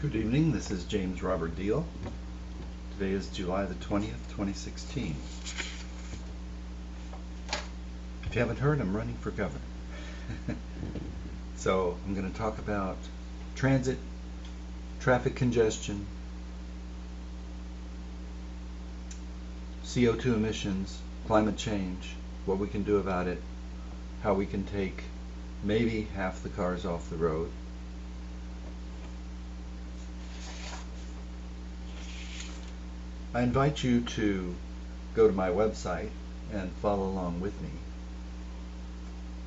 Good evening, this is James Robert Deal. Today is July the 20th, 2016. If you haven't heard, I'm running for governor. So I'm going to talk about transit, traffic congestion, CO2 emissions, climate change, what we can do about it, how we can take maybe half the cars off the road. I invite you to go to my website and follow along with me.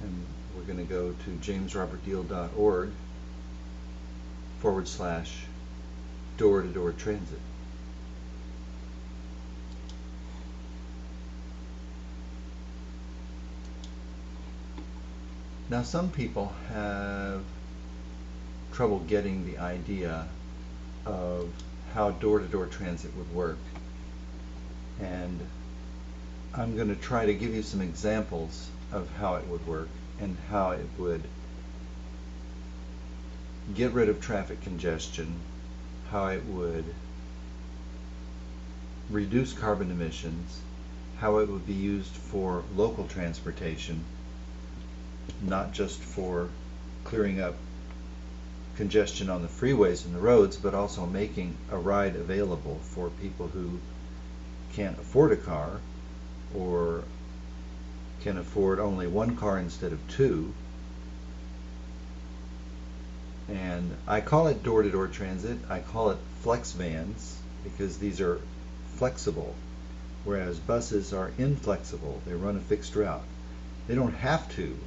And we're going to go to jamesrobertdeal.org/door-to-door transit. Now, some people have trouble getting the idea of how door-to-door transit would work, and I'm going to try to give you some examples of how it would work and how it would get rid of traffic congestion, how it would reduce carbon emissions, how it would be used for local transportation, not just for clearing up congestion on the freeways and the roads, but also making a ride available for people who can't afford a car or can afford only one car instead of two. And I call it door-to-door transit. I call it flex vans because these are flexible, whereas buses are inflexible. They run a fixed route. They don't have to.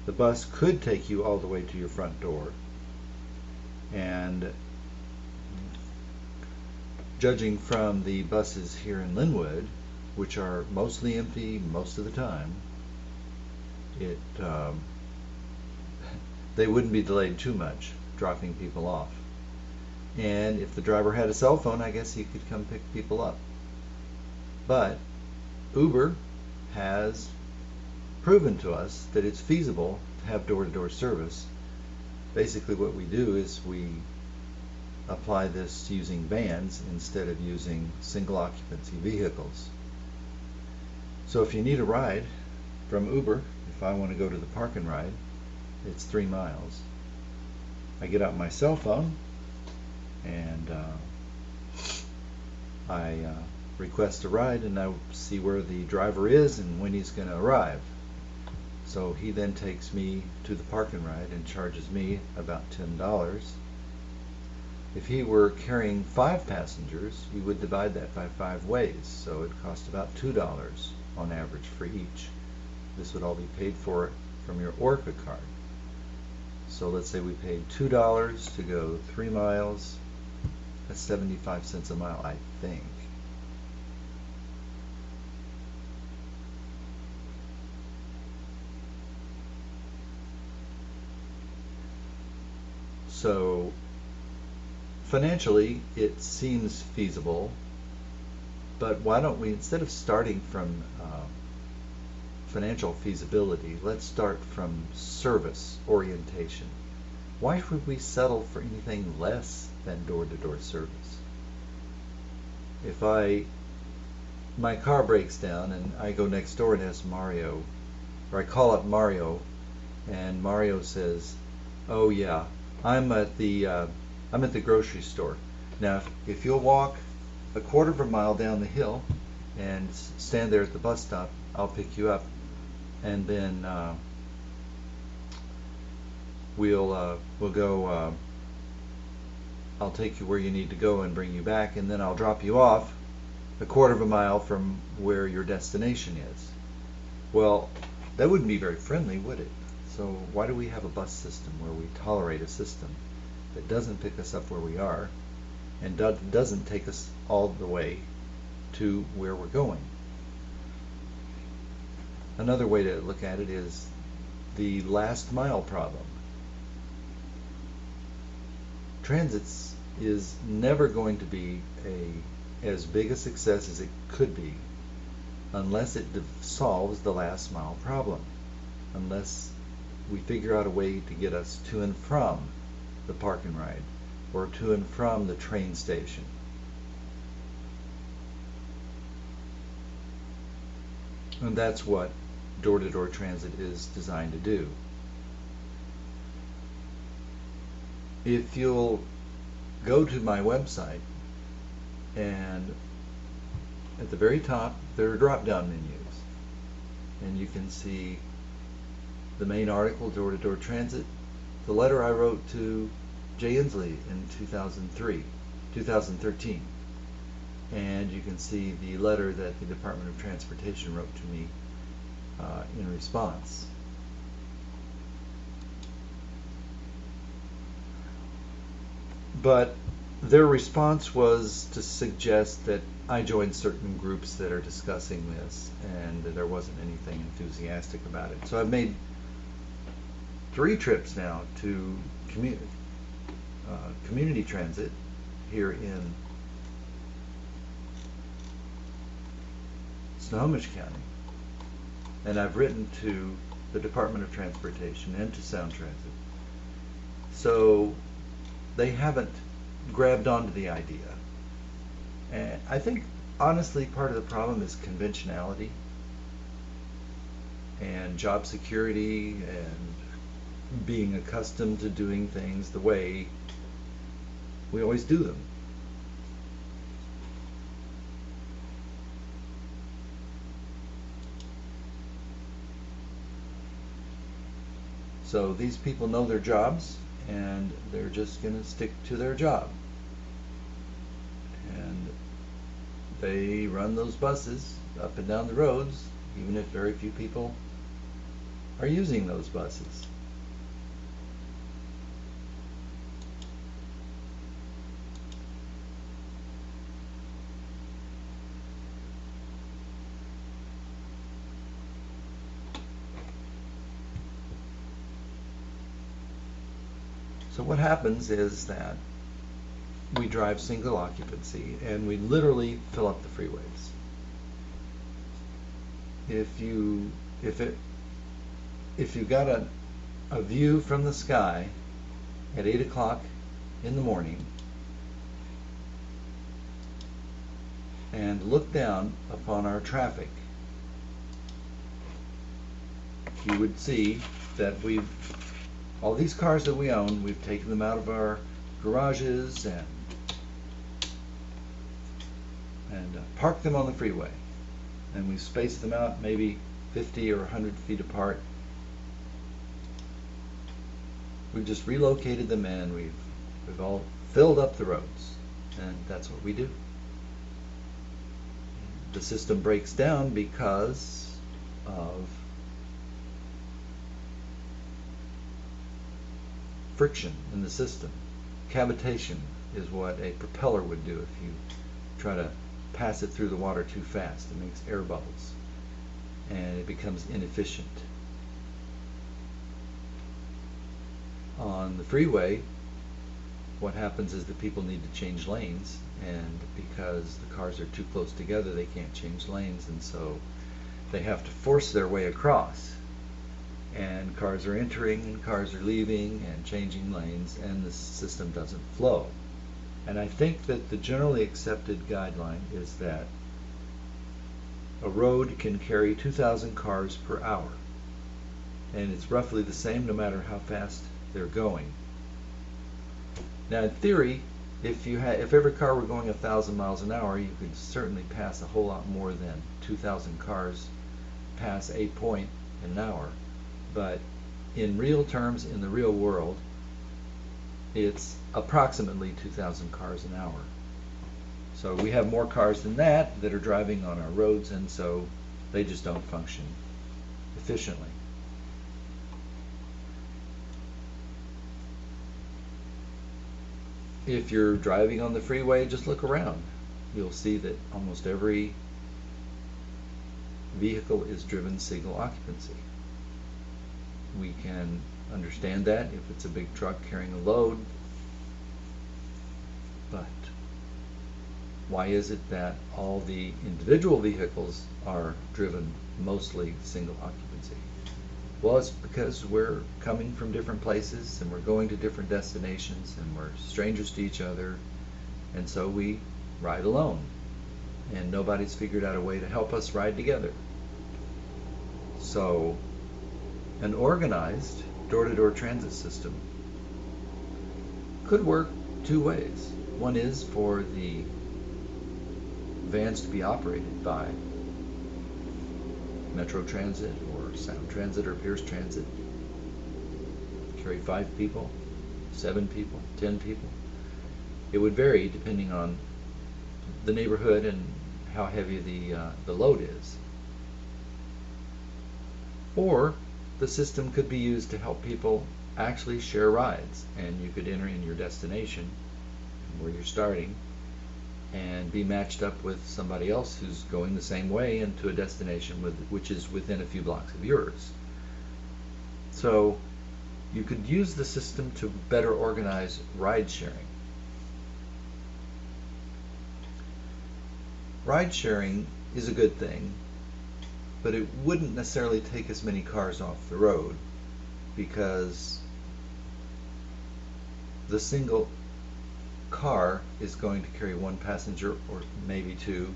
The bus could take you all the way to your front door, and judging from the buses here in Linwood, which are mostly empty most of the time, they wouldn't be delayed too much dropping people off. And if the driver had a cell phone, I guess he could come pick people up. But Uber has proven to us that it's feasible to have door-to-door service. Basically what we do is we apply this using vans instead of using single occupancy vehicles. So if you need a ride from Uber, if I want to go to the park and ride, it's 3 miles. I get out my cell phone and I request a ride, and I see where the driver is and when he's going to arrive. So he then takes me to the park and ride and charges me about $10. If he were carrying 5 passengers, you would divide that by 5 ways, so it costs about $2 on average for each. This would all be paid for from your Orca card. So let's say we paid $2 to go 3 miles. That's 75 cents a mile, I think. So financially it seems feasible, but why don't we, instead of starting from financial feasibility, let's start from service orientation. Why should we settle for anything less than door-to-door service? If my car breaks down and I go next door and ask Mario, or I call up Mario, and Mario says, "Oh yeah, I'm at the grocery store. Now, if you'll walk a quarter of a mile down the hill and stand there at the bus stop, I'll pick you up, and then we'll go. I'll take you where you need to go and bring you back, and then I'll drop you off a quarter of a mile from where your destination is." Well, that wouldn't be very friendly, would it? So why do we have a bus system where we tolerate a system that doesn't pick us up where we are and doesn't take us all the way to where we're going? Another way to look at it is the last mile problem. Transit is never going to be as big a success as it could be unless it solves the last mile problem, unless we figure out a way to get us to and from the park and ride, or to and from the train station. And that's what door-to-door transit is designed to do. If you'll go to my website, and at the very top there are drop-down menus, and you can see the main article, door-to-door transit, the letter I wrote to Jay Inslee in 2013, and you can see the letter that the Department of Transportation wrote to me in response. But their response was to suggest that I joined certain groups that are discussing this, and that there wasn't anything enthusiastic about it. So I've made 3 trips now to community transit here in Snohomish County, and I've written to the Department of Transportation and to Sound Transit. So they haven't grabbed onto the idea. And I think, honestly, part of the problem is conventionality and job security and being accustomed to doing things the way we always do them. So these people know their jobs, and they're just going to stick to their job. And they run those buses up and down the roads, even if very few people are using those buses. So what happens is that we drive single occupancy, and we literally fill up the freeways. If you got a view from the sky at 8 o'clock in the morning and look down upon our traffic, you would see that all these cars that we own, we've taken them out of our garages and parked them on the freeway, and we've spaced them out maybe 50 or 100 feet apart. We've just relocated them, and we've all filled up the roads, and that's what we do. The system breaks down because of friction in the system. Cavitation is what a propeller would do if you try to pass it through the water too fast. It makes air bubbles, and it becomes inefficient. On the freeway, what happens is that people need to change lanes, and because the cars are too close together, they can't change lanes, and so they have to force their way across. And cars are entering and cars are leaving and changing lanes, and the system doesn't flow. And I think that the generally accepted guideline is that a road can carry 2,000 cars per hour, and it's roughly the same no matter how fast they're going. Now, in theory, if every car were going 1,000 miles an hour, you could certainly pass a whole lot more than 2,000 cars pass a point in an hour. But in real terms, in the real world, it's approximately 2,000 cars an hour. So we have more cars than that are driving on our roads, and so they just don't function efficiently. If you're driving on the freeway, just look around. You'll see that almost every vehicle is driven single occupancy. We can understand that if it's a big truck carrying a load, but why is it that all the individual vehicles are driven mostly single occupancy? Well, it's because we're coming from different places and we're going to different destinations and we're strangers to each other, and so we ride alone. And nobody's figured out a way to help us ride together. So, an organized door-to-door transit system could work two ways. One is for the vans to be operated by Metro Transit or Sound Transit or Pierce Transit. Carry 5 people, 7 people, 10 people. It would vary depending on the neighborhood and how heavy the load is. Or the system could be used to help people actually share rides, and you could enter in your destination where you're starting and be matched up with somebody else who's going the same way into a destination which is within a few blocks of yours. So you could use the system to better organize ride sharing. Ride sharing is a good thing, but it wouldn't necessarily take as many cars off the road, because the single car is going to carry 1 passenger, or maybe 2,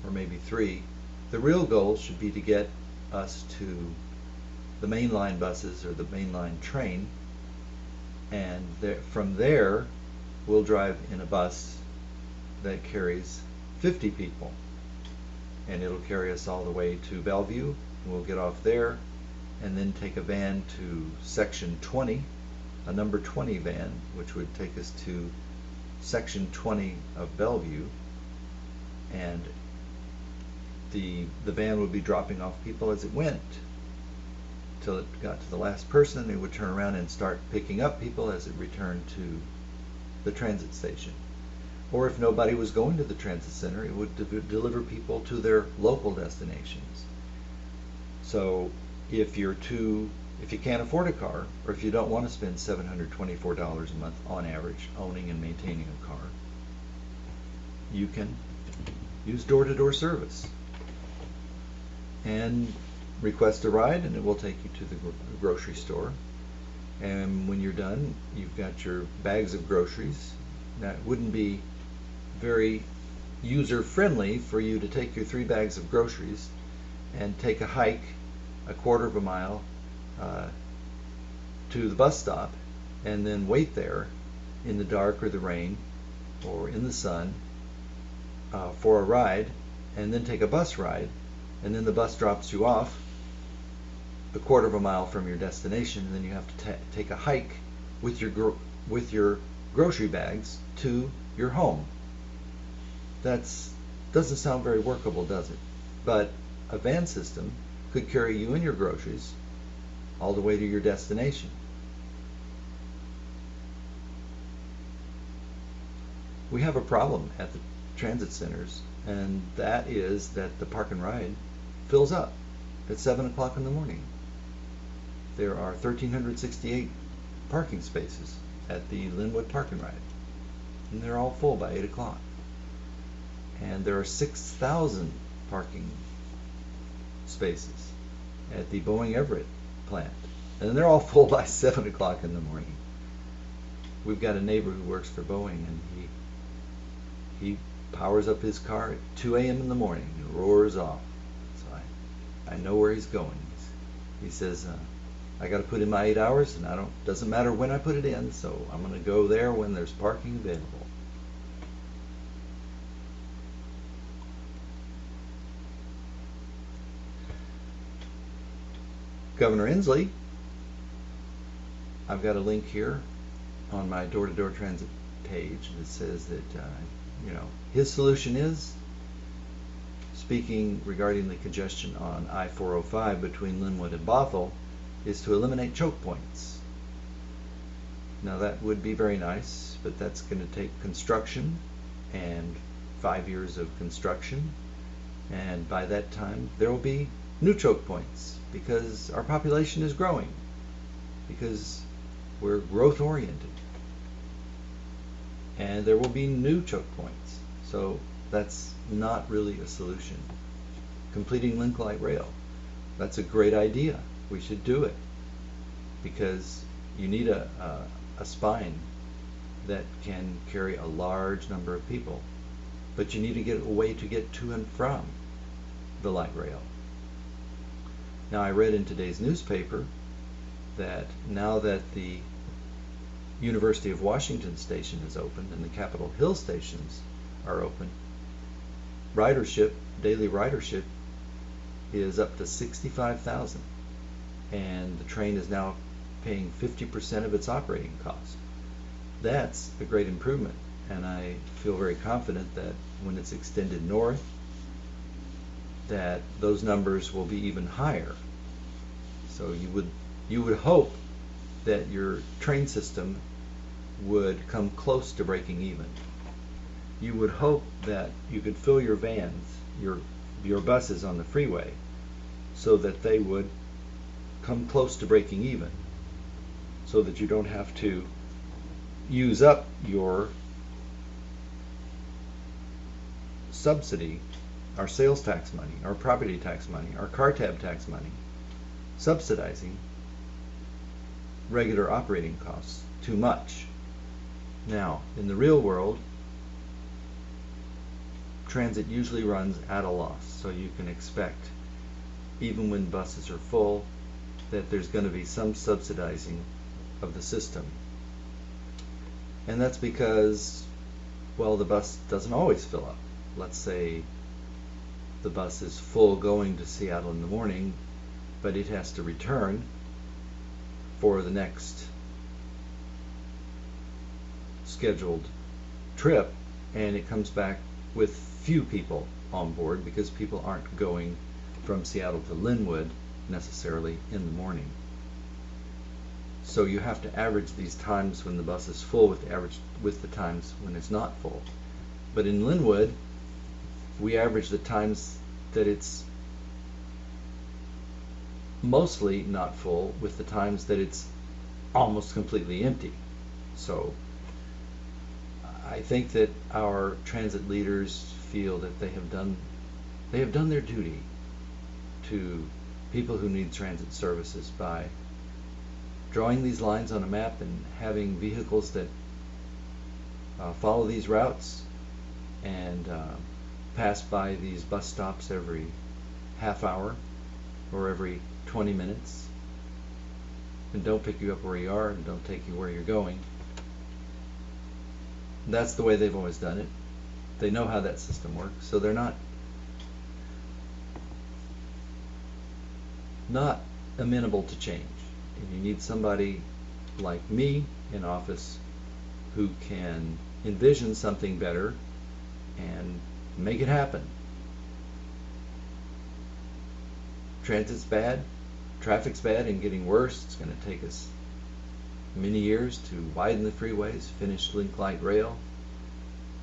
or maybe 3. The real goal should be to get us to the mainline buses or the mainline train, and from there we'll drive in a bus that carries 50 people, and it'll carry us all the way to Bellevue. We'll get off there and then take a van to section 20, a number 20 van, which would take us to section 20 of Bellevue, and the van would be dropping off people as it went till it got to the last person. It would turn around and start picking up people as it returned to the transit station. Or if nobody was going to the transit center, it would deliver people to their local destinations. So if you can't afford a car, or if you don't want to spend $724 a month on average owning and maintaining a car, you can use door-to-door service and request a ride, and it will take you to the grocery store. And when you're done, you've got your bags of groceries. That wouldn't be very user-friendly for you to take your 3 bags of groceries and take a hike a quarter of a mile to the bus stop and then wait there in the dark or the rain or in the sun for a ride, and then take a bus ride, and then the bus drops you off a quarter of a mile from your destination, and then you have to take a hike with your grocery bags to your home. That doesn't sound very workable, does it? But a van system could carry you and your groceries all the way to your destination. We have a problem at the transit centers, and that is that the park and ride fills up at 7 o'clock in the morning. There are 1,368 parking spaces at the Linwood Park and Ride, and they're all full by 8 o'clock. And there are 6,000 parking spaces at the Boeing Everett plant, and they're all full by 7 o'clock in the morning. We've got a neighbor who works for Boeing, and he powers up his car at 2 a.m. in the morning and roars off. So I know where he's going. He says, I got to put in my 8 hours, and doesn't matter when I put it in, so I'm going to go there when there's parking available. Governor Inslee, I've got a link here on my door-to-door transit page that says that his solution is, speaking regarding the congestion on I-405 between Linwood and Bothell, is to eliminate choke points. Now that would be very nice, but that's going to take construction and 5 years of construction, and by that time there will be new choke points, because our population is growing, because we're growth oriented, and there will be new choke points. So that's not really a solution. Completing Link Light Rail, that's a great idea. we should do it, because you need a spine that can carry a large number of people, but you need to get a way to get to and from the light rail. Now, I read in today's newspaper that now that the University of Washington station is open and the Capitol Hill stations are open, daily ridership is up to 65,000, and the train is now paying 50% of its operating cost. That's a great improvement, and I feel very confident that when it's extended north, that those numbers will be even higher. So you would hope that your train system would come close to breaking even. You would hope that you could fill your vans, your buses on the freeway, so that they would come close to breaking even, so that you don't have to use up your subsidy, our sales tax money, our property tax money, our car tab tax money, subsidizing regular operating costs too much. Now, in the real world, transit usually runs at a loss, so you can expect, even when buses are full, that there's going to be some subsidizing of the system. And that's because, well, the bus doesn't always fill up. Let's say the bus is full going to Seattle in the morning, but it has to return for the next scheduled trip, and it comes back with few people on board because people aren't going from Seattle to Linwood necessarily in the morning. So you have to average these times when the bus is full with the times when it's not full. But in Linwood, we average the times that it's mostly not full with the times that it's almost completely empty. So I think that our transit leaders feel that they have done their duty to people who need transit services by drawing these lines on a map and having vehicles that follow these routes and pass by these bus stops every half hour or every 20 minutes and don't pick you up where you are and don't take you where you're going. That's the way they've always done it. They know how that system works, so they're not amenable to change. And you need somebody like me in office who can envision something better and make it happen. Transit's bad, traffic's bad and getting worse. It's going to take us many years to widen the freeways, finish link light rail.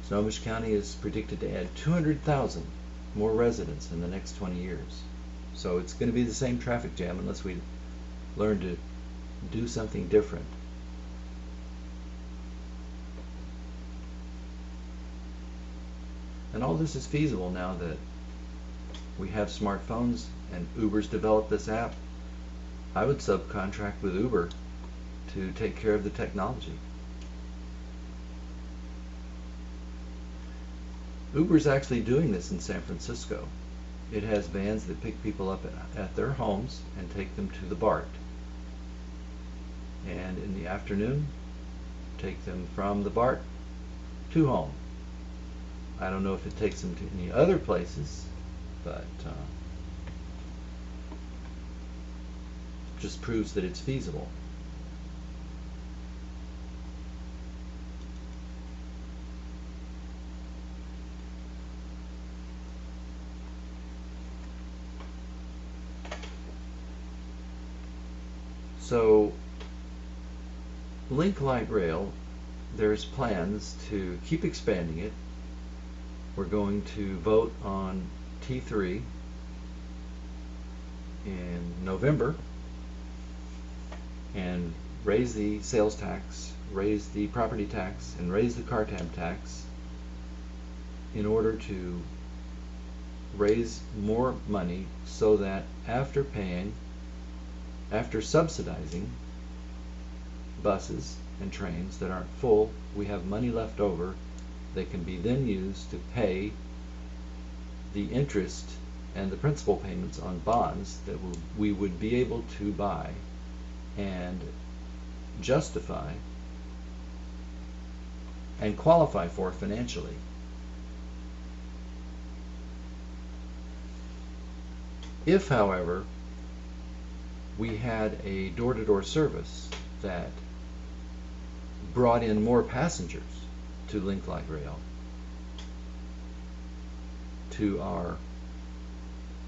Snohomish County is predicted to add 200,000 more residents in the next 20 years. So it's going to be the same traffic jam unless we learn to do something different. And all this is feasible now that we have smartphones and Uber's developed this app. I would subcontract with Uber to take care of the technology. Uber's actually doing this in San Francisco. It has vans that pick people up at their homes and take them to the BART. And in the afternoon, take them from the BART to home. I don't know if it takes them to any other places, but just proves that it's feasible. So, Link Light Rail, there's plans to keep expanding it. We're going to vote on T3 in November and raise the sales tax, raise the property tax, and raise the car tab tax in order to raise more money so that after paying After subsidizing buses and trains that aren't full, we have money left over that can be then used to pay the interest and the principal payments on bonds that we would be able to buy and justify and qualify for financially. If, however, we had a door-to-door service that brought in more passengers to Link Light Rail, to our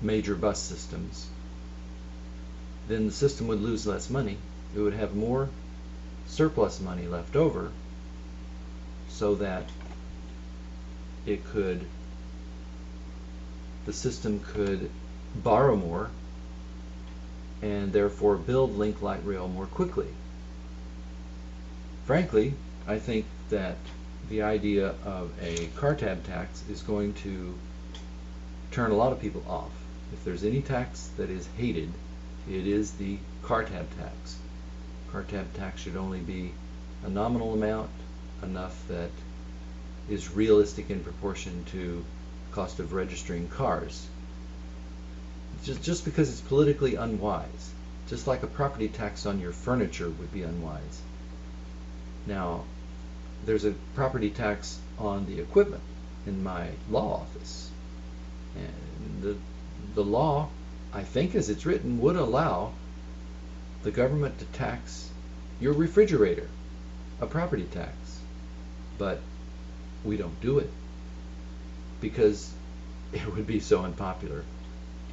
major bus systems, then the system would lose less money. It would have more surplus money left over so that the system could borrow more and therefore build Link Light Rail more quickly. Frankly, I think that the idea of a car tab tax is going to turn a lot of people off. If there's any tax that is hated, it is the car tab tax. Car tab tax should only be a nominal amount, enough that is realistic in proportion to cost of registering cars. Just because it's politically unwise, just like a property tax on your furniture would be unwise. Now, there's a property tax on the equipment in my law office, and the law, I think as it's written, would allow the government to tax your refrigerator, a property tax, but we don't do it because it would be so unpopular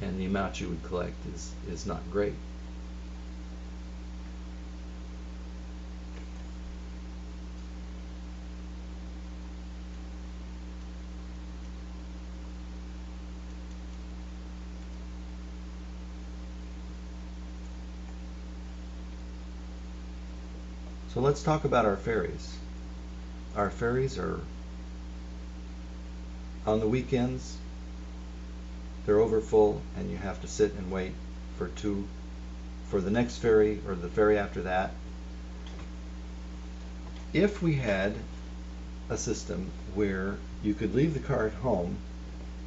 and the amount you would collect is not great. So let's talk about our ferries. Our ferries are, on the weekends, they're over full and you have to sit and wait for the next ferry or the ferry after that. If we had a system where you could leave the car at home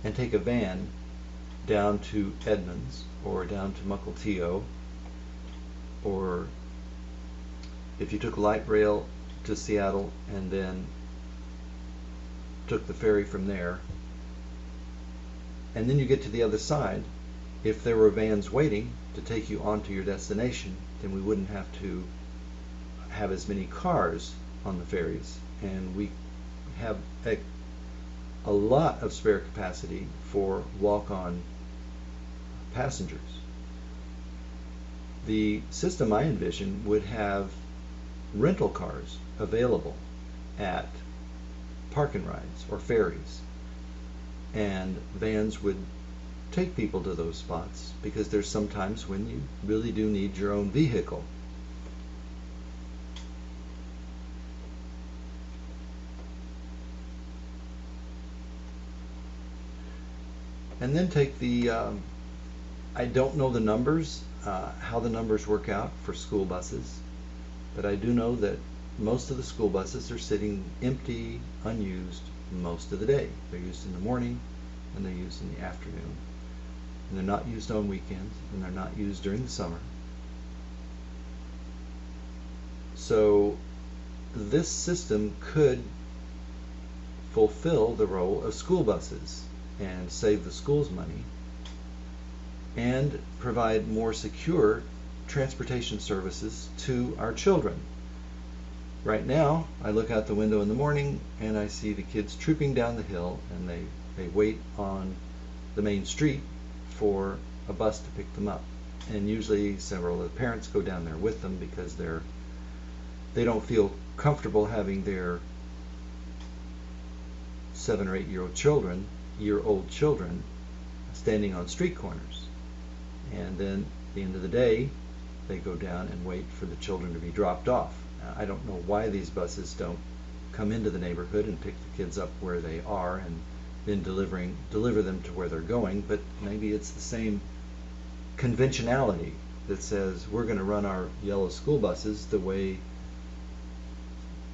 and take a van down to Edmonds or down to Mukilteo, or if you took light rail to Seattle and then took the ferry from there, and then you get to the other side, if there were vans waiting to take you onto your destination, then we wouldn't have to have as many cars on the ferries, and we have a lot of spare capacity for walk-on passengers. The system I envision would have rental cars available at park and rides or ferries, and vans would take people to those spots because there's sometimes when you really do need your own vehicle. And then take the I don't know the numbers, how the numbers work out for school buses, but I do know that most of the school buses are sitting empty, unused most of the day. They're used in the morning and they're used in the afternoon. And they're not used on weekends and they're not used during the summer. So this system could fulfill the role of school buses and save the schools money and provide more secure transportation services to our children. Right now, I look out the window in the morning and I see the kids trooping down the hill, and they wait on the main street for a bus to pick them up. And usually several of the parents go down there with them because they don't feel comfortable having their 7 or 8 year old children standing on street corners. And then at the end of the day, they go down and wait for the children to be dropped off. Now, I don't know why these buses don't come into the neighborhood and pick the kids up where they are and then deliver them to where they're going, but maybe it's the same conventionality that says we're going to run our yellow school buses the way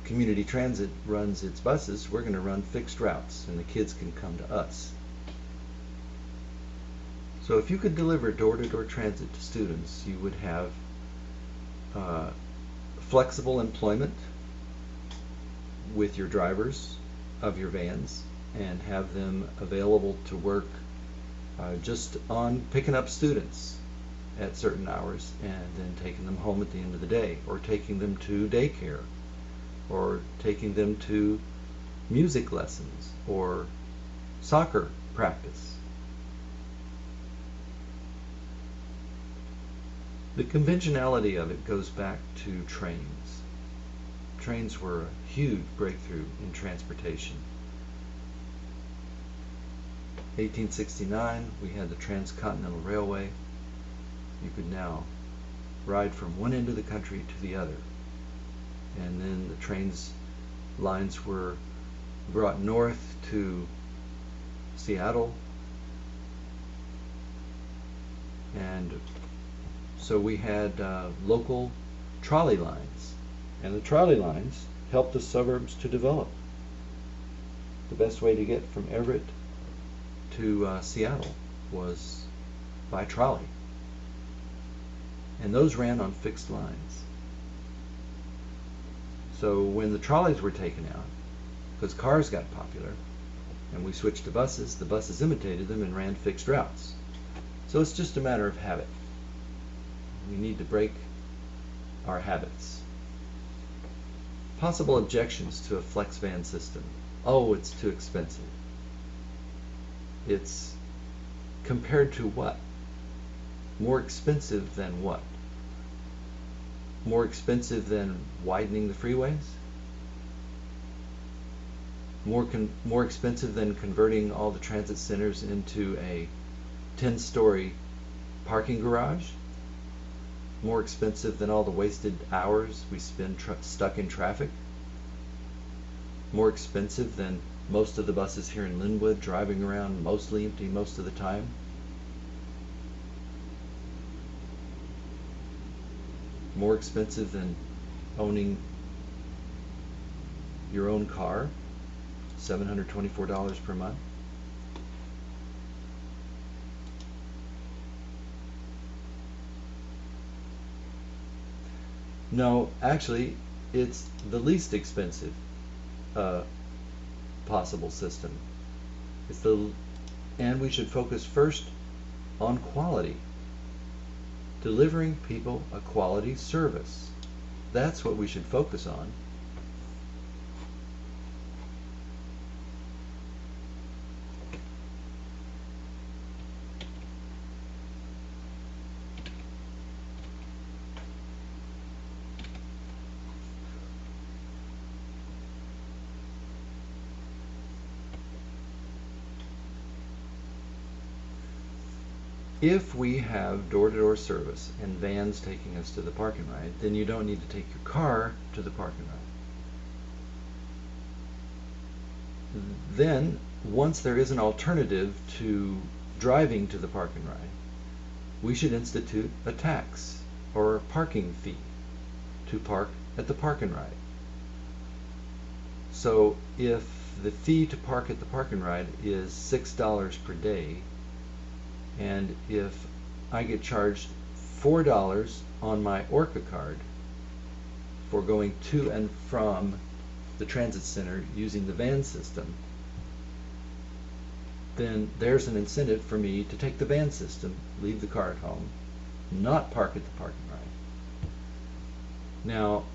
community transit runs its buses. We're going to run fixed routes and the kids can come to us. So if you could deliver door-to-door transit to students, you would have flexible employment with your drivers of your vans and have them available to work just on picking up students at certain hours and then taking them home at the end of the day, or taking them to daycare, or taking them to music lessons or soccer practice. The conventionality of it goes back to trains. Trains were a huge breakthrough in transportation. 1869, we had the Transcontinental Railway. You could now ride from one end of the country to the other. And then the trains lines were brought north to Seattle. And so we had local trolley lines. And the trolley lines helped the suburbs to develop. The best way to get from Everett to Seattle was by trolley. And those ran on fixed lines. So when the trolleys were taken out, because cars got popular, and we switched to buses, the buses imitated them and ran fixed routes. So it's just a matter of habit. We need to break our habits. Possible objections to a flex van system. Oh, it's too expensive. It's compared to what? More expensive than what? More expensive than widening the freeways? More expensive than converting all the transit centers into a 10-story parking garage? More expensive than all the wasted hours we spend stuck in traffic? More expensive than most of the buses here in Linwood driving around mostly empty most of the time? More expensive than owning your own car, $724 per month? No, actually, it's the least expensive possible system. And we should focus first on quality. Delivering people a quality service. That's what we should focus on. If we have door-to-door service and vans taking us to the park and ride, then you don't need to take your car to the park and ride. Then, once there is an alternative to driving to the park and ride, we should institute a tax or a parking fee to park at the park and ride. So if the fee to park at the park and ride is $6 per day, and if I get charged $4 on my Orca card for going to and from the transit center using the van system, then there's an incentive for me to take the van system, leave the car at home, not park at the park and ride. Now,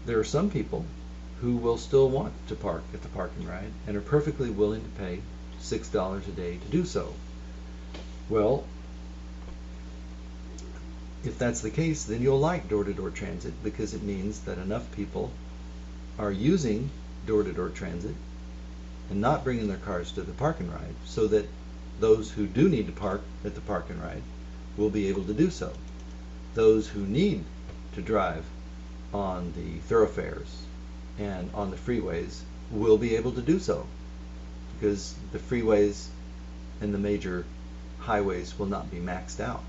there are some people who will still want to park at the park and ride and are perfectly willing to pay $6 a day to do so. Well, if that's the case, then you'll like door-to-door transit, because it means that enough people are using door-to-door transit and not bringing their cars to the park and ride, so that those who do need to park at the park and ride will be able to do so. Those who need to drive on the thoroughfares and on the freeways will be able to do so, because the freeways and the major highways will not be maxed out.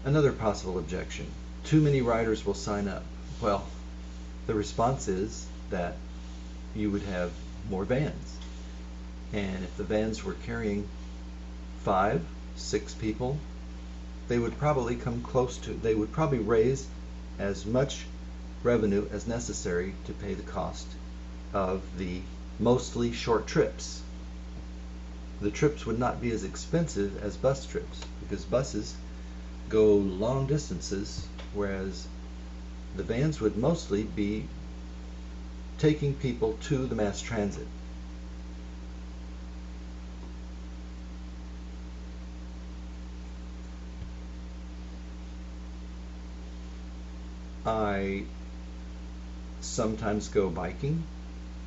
Another possible objection: too many riders will sign up. Well, the response is that you would have more vans. And if the vans were carrying 5, 6 people, they would probably they would probably raise as much revenue as necessary to pay the cost of the mostly short trips. The trips would not be as expensive as bus trips, because buses go long distances, whereas the vans would mostly be taking people to the mass transit. I sometimes go biking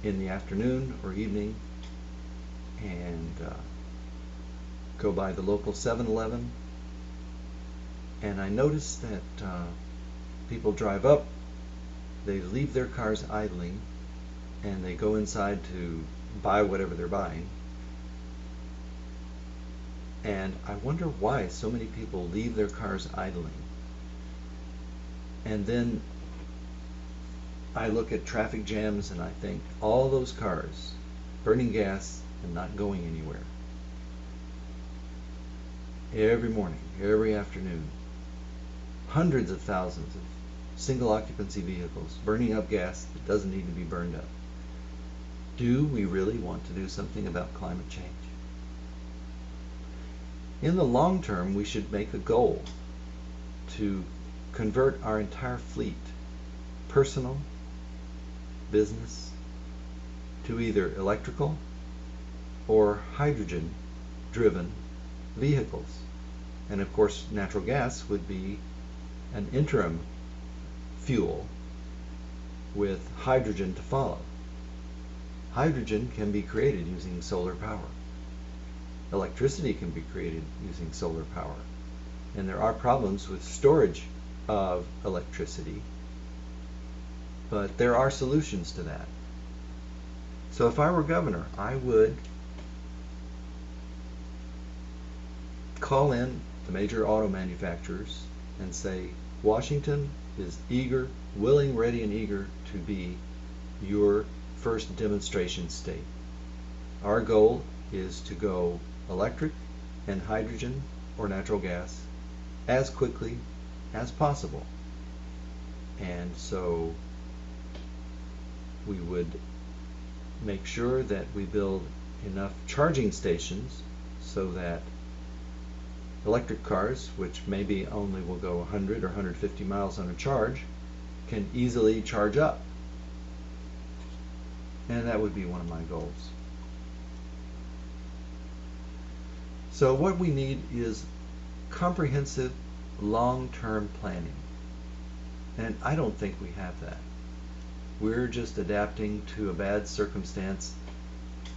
in the afternoon or evening and go by the local 7-Eleven, and I notice that people drive up, they leave their cars idling, and they go inside to buy whatever they're buying. And I wonder why so many people leave their cars idling. And then I look at traffic jams and I think, all those cars burning gas and not going anywhere. Every morning, every afternoon, hundreds of thousands of single occupancy vehicles burning up gas that doesn't need to be burned up. Do we really want to do something about climate change? In the long term, we should make a goal to convert our entire fleet, personal, business, to either electrical or hydrogen-driven vehicles. And of course, natural gas would be an interim fuel with hydrogen to follow. Hydrogen can be created using solar power. Electricity can be created using solar power. And there are problems with storage of electricity, but there are solutions to that. So if I were governor, I would call in the major auto manufacturers and say, Washington is eager, willing, ready, and eager to be your first demonstration state. Our goal is to go electric and hydrogen or natural gas as quickly as possible. And so we would make sure that we build enough charging stations so that electric cars, which maybe only will go 100 or 150 miles on a charge, can easily charge up. And that would be one of my goals. So what we need is comprehensive long-term planning. And I don't think we have that. We're just adapting to a bad circumstance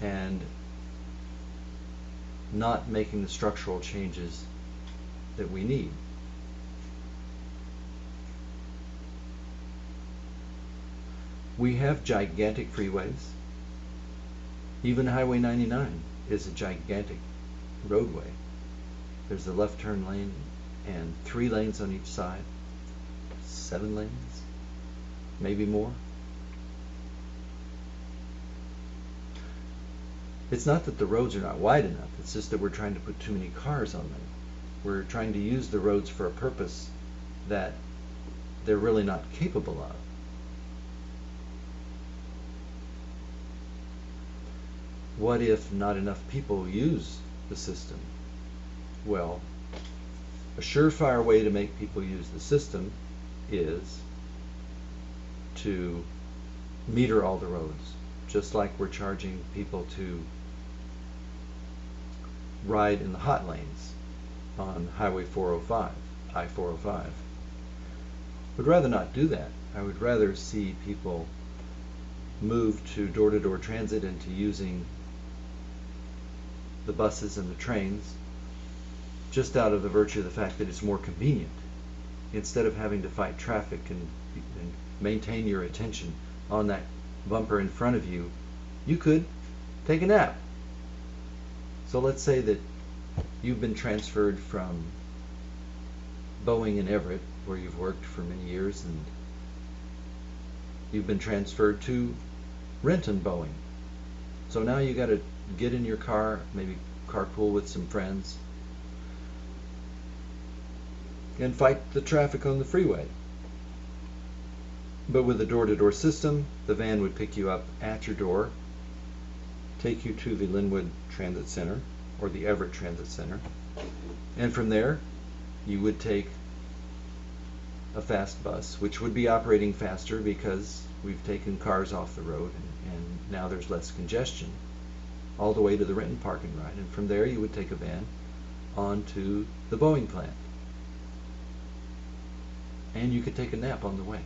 and not making the structural changes that we need. We have gigantic freeways. Even Highway 99 is a gigantic roadway. There's a left turn lane and 3 lanes on each side. 7 lanes, maybe more. It's not that the roads are not wide enough, it's just that we're trying to put too many cars on them. We're trying to use the roads for a purpose that they're really not capable of. What if not enough people use the system? Well, a surefire way to make people use the system is to meter all the roads, just like we're charging people to ride in the hot lanes on Highway 405, I-405. Would rather not do that. I would rather see people move to door-to-door transit and to using the buses and the trains just out of the virtue of the fact that it's more convenient. Instead of having to fight traffic and maintain your attention on that bumper in front of you, you could take a nap. So let's say that you've been transferred from Boeing in Everett, where you've worked for many years, and you've been transferred to Renton Boeing. So now you got to get in your car, maybe carpool with some friends, and fight the traffic on the freeway. But with a door-to-door system, the van would pick you up at your door, take you to the Linwood Transit Center or the Everett Transit Center, and from there you would take a fast bus, which would be operating faster because we've taken cars off the road and now there's less congestion, all the way to the Renton Park and Ride. And from there you would take a van on to the Boeing plant. And you could take a nap on the way.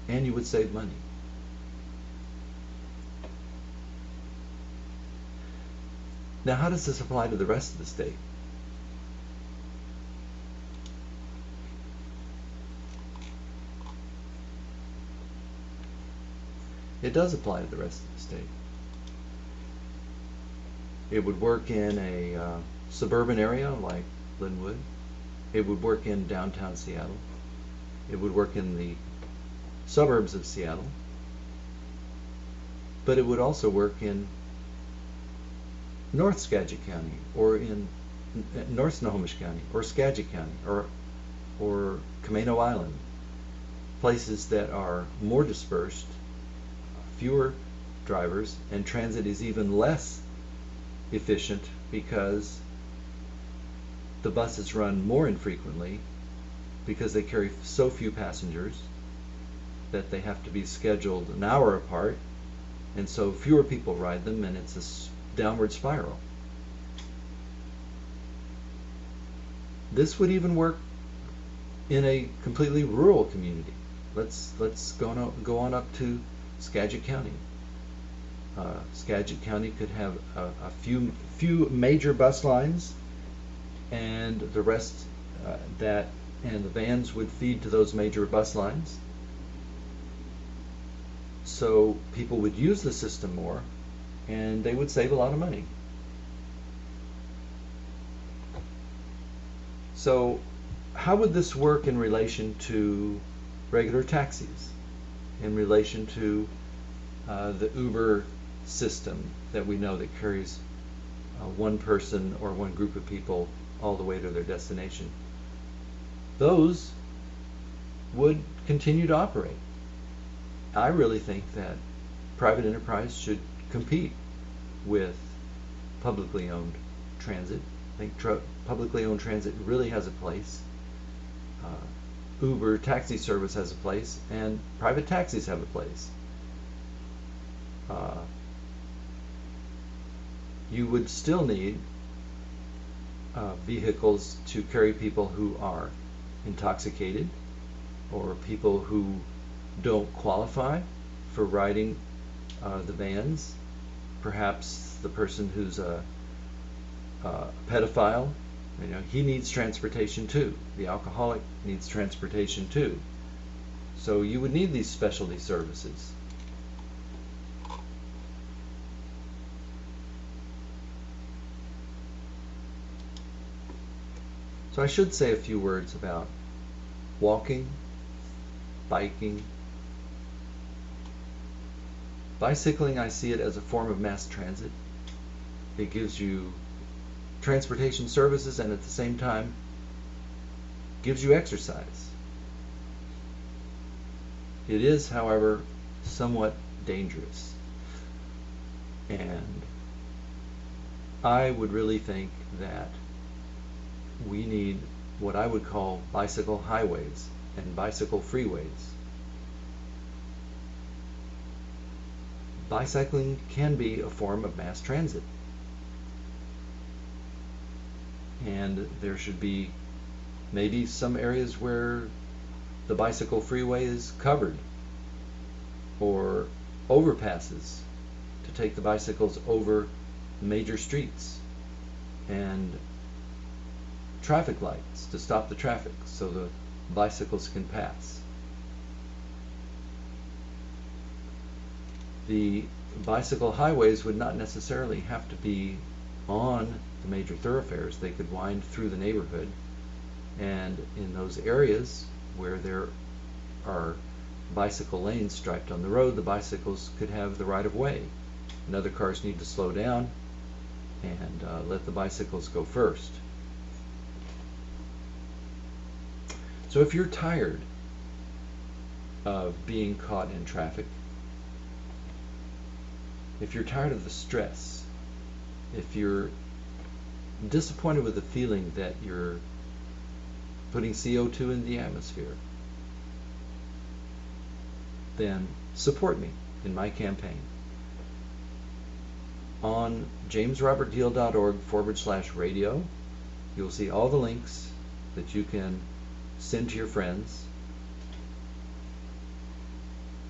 And you would save money. Now, how does this apply to the rest of the state? It does apply to the rest of the state. It would work in a suburban area like Linwood. It would work in downtown Seattle. It would work in the suburbs of Seattle. But it would also work in North Skagit County, or in North Snohomish County, or Skagit County, or Camano Island, places that are more dispersed, fewer drivers, and transit is even less efficient because the buses run more infrequently because they carry so few passengers that they have to be scheduled an hour apart, and so fewer people ride them, and it's a downward spiral. This would even work in a completely rural community. Let's go on up to Skagit County. Skagit County could have a few major bus lines, and the rest and the vans would feed to those major bus lines. So people would use the system more, and they would save a lot of money. So how would this work in relation to regular taxis, in relation to the Uber system that we know that carries one person or one group of people all the way to their destination? Those would continue to operate. I really think that private enterprise should compete with publicly owned transit. I think publicly owned transit really has a place. Uber taxi service has a place, and private taxis have a place. You would still need vehicles to carry people who are intoxicated or people who don't qualify for riding the vans. Perhaps the person who's a pedophile, he needs transportation too. The alcoholic needs transportation too. So you would need these specialty services. So I should say a few words about walking, biking. Bicycling, I see it as a form of mass transit. It gives you transportation services and at the same time gives you exercise. It is, however, somewhat dangerous. And I would really think that we need what I would call bicycle highways and bicycle freeways. Bicycling can be a form of mass transit. And there should be maybe some areas where the bicycle freeway is covered, or overpasses to take the bicycles over major streets, and traffic lights to stop the traffic so the bicycles can pass. The bicycle highways would not necessarily have to be on the major thoroughfares. They could wind through the neighborhood, And in those areas where there are bicycle lanes striped on the road, the bicycles could have the right of way, and other cars need to slow down and let the bicycles go first. So if you're tired of being caught in traffic, if you're tired of the stress, if you're disappointed with the feeling that you're putting CO2 in the atmosphere, then support me in my campaign. On jamesrobertdeal.org/radio, you'll see all the links that you can send to your friends,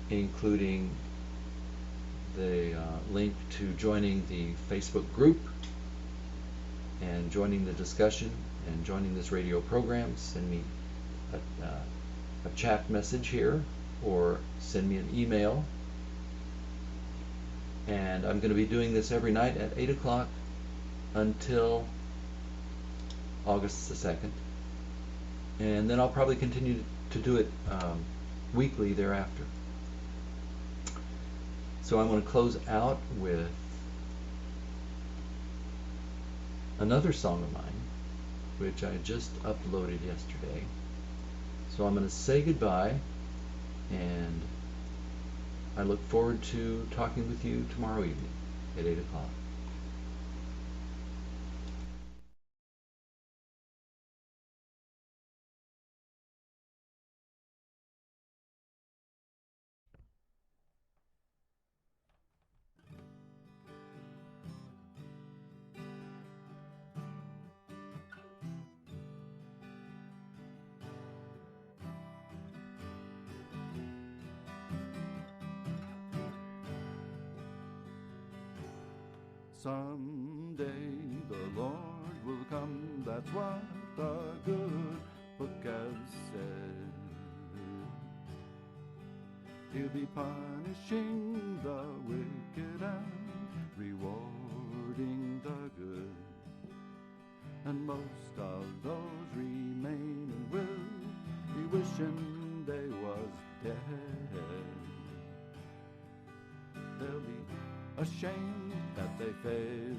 including the link to joining the Facebook group and joining the discussion and joining this radio program. Send me a chat message here or send me an email. And I'm going to be doing this every night at 8 o'clock until August the 2nd. And then I'll probably continue to do it weekly thereafter. So I'm going to close out with another song of mine, which I just uploaded yesterday. So I'm going to say goodbye, and I look forward to talking with you tomorrow evening at 8 o'clock. Someday the Lord will come, that's what the good book has said. He'll be punishing the wicked and rewarding the good. And most of those remaining will be wishing they was dead. They'll be ashamed that they failed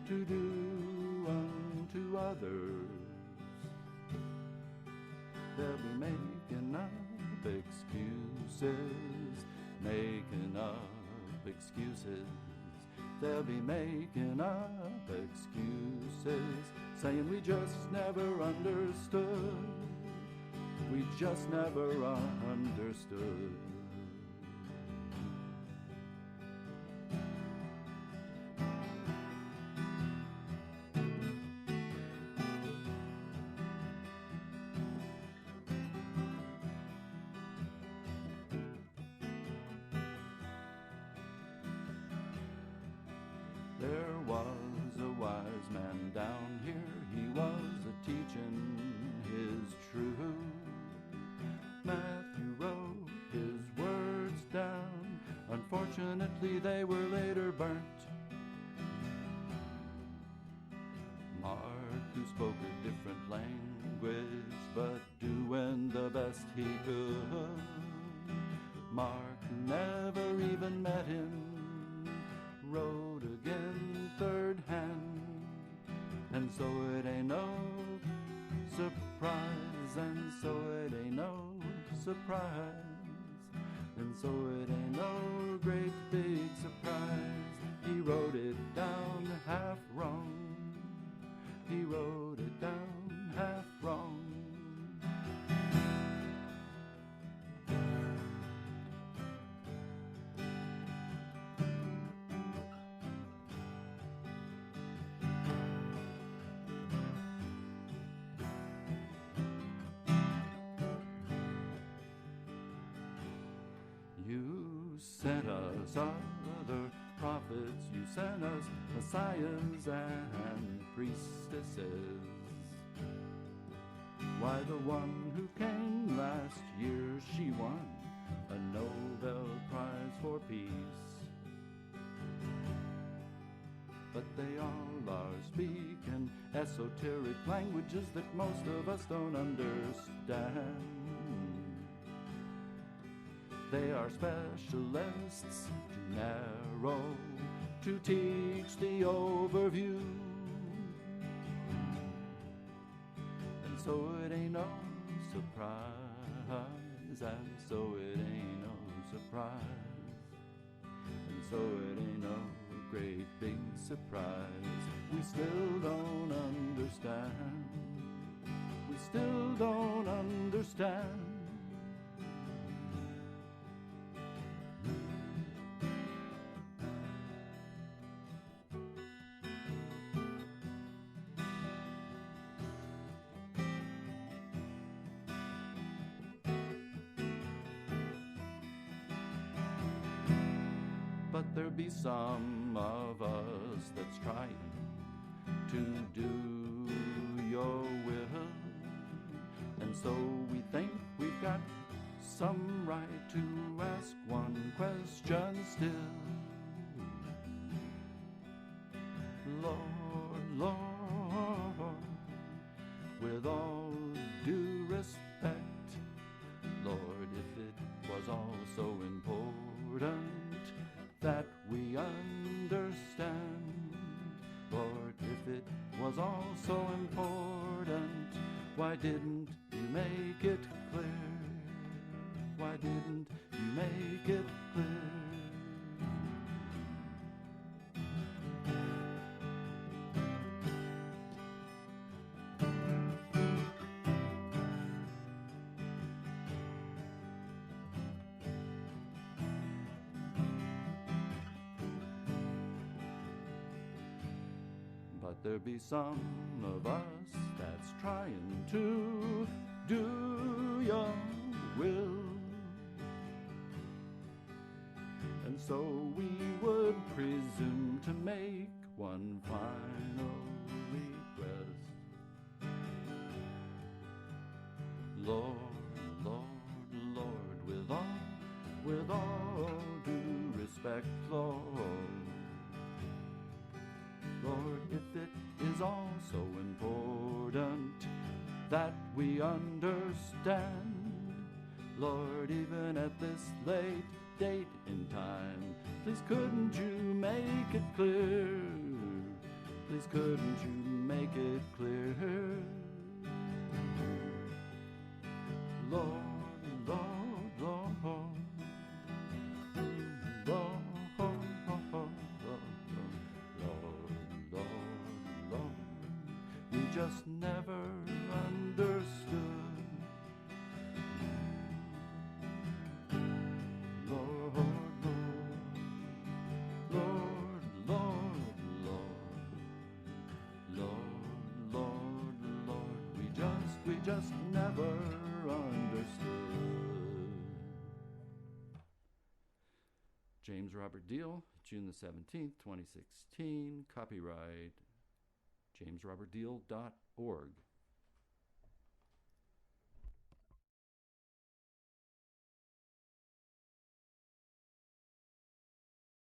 to do unto others. They'll be making up excuses, making up excuses. They'll be making up excuses, saying we just never understood. We just never understood. There was a wise man down here, he was a-teaching his truth. Matthew wrote his words down, unfortunately they were later burnt. Mark, who spoke a different language, but doing the best he could. Mark, who never even met him, wrote again third hand. And so it ain't no surprise, and so it ain't no surprise, and so it ain't no great big surprise. He wrote it down half wrong. He wrote it down half wrong. You sent us other prophets, you sent us messiahs and priestesses. Why, the one who came last year, she won a Nobel Prize for Peace. but they all are speaking esoteric languages that most of us don't understand. They are specialists too narrow to teach the overview, and so it ain't no surprise, and so it ain't no surprise, and so it ain't no great big surprise. We still don't understand, we still don't understand. But there be some of us that's trying to do your will, and so we think we've got some right to ask one question still. Lord, Lord, with all due respect, Lord, if it was all so important that we understand, Lord, if it was all so important, why didn't you make it clear? Why didn't you make it clear? But there be some of us that's trying to do your will, and so we would presume to make one final request. Lord, Lord, Lord, with all due respect, Lord, Lord, if it is all so important that we understand, Lord, even at this late date in time, please couldn't you make it clear? Please couldn't you make it clear? Lord, Lord, Lord, Lord, just never understood. Lord, Lord, Lord, Lord, Lord, Lord, Lord, we just never understood. James Robert Deal, June the 17th, 2016, copyright JamesRobertDeal.org.